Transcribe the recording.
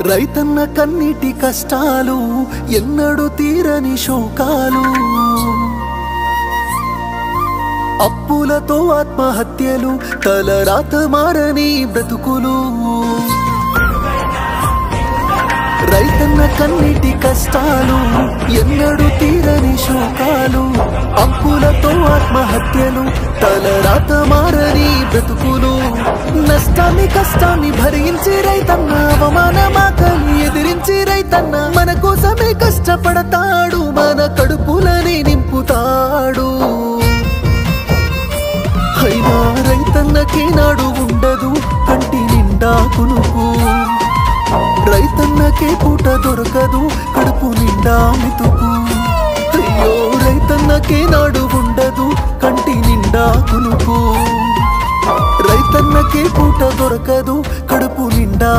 రైతన్న కన్నీటి కష్టాలు ఎన్నడూ తీరని శోకాలు అప్పులతో ఆత్మహత్యలు తలరాత మారని బ్రతుకులు రైతన్న కన్నీటి కష్టాలు ఎన్నడూ తీరని శోకాలు అప్పులతో ఆత్మహత్యలు తలరాత మారని బ్రతుకులు నష్టాన్ని కష్టాన్ని భరించి రైతన్న అవమానమాకలి ఎదిరించి రైతన్న మన కోసమే కష్టపడతాడు మన కడుపులని నింపుతాడు అయినా రైతన్నకే నాడు ఉండదు కంటి నిండా కునుకు రైతన్నకే పూట దొరకదు కడుపు నిండా మితుకు అయ్యో రైతన్నకే నాడు ఉండదు కంటి నిండా కునుకు రైతన్నకే పూట దొరకదు కడుపు నిండా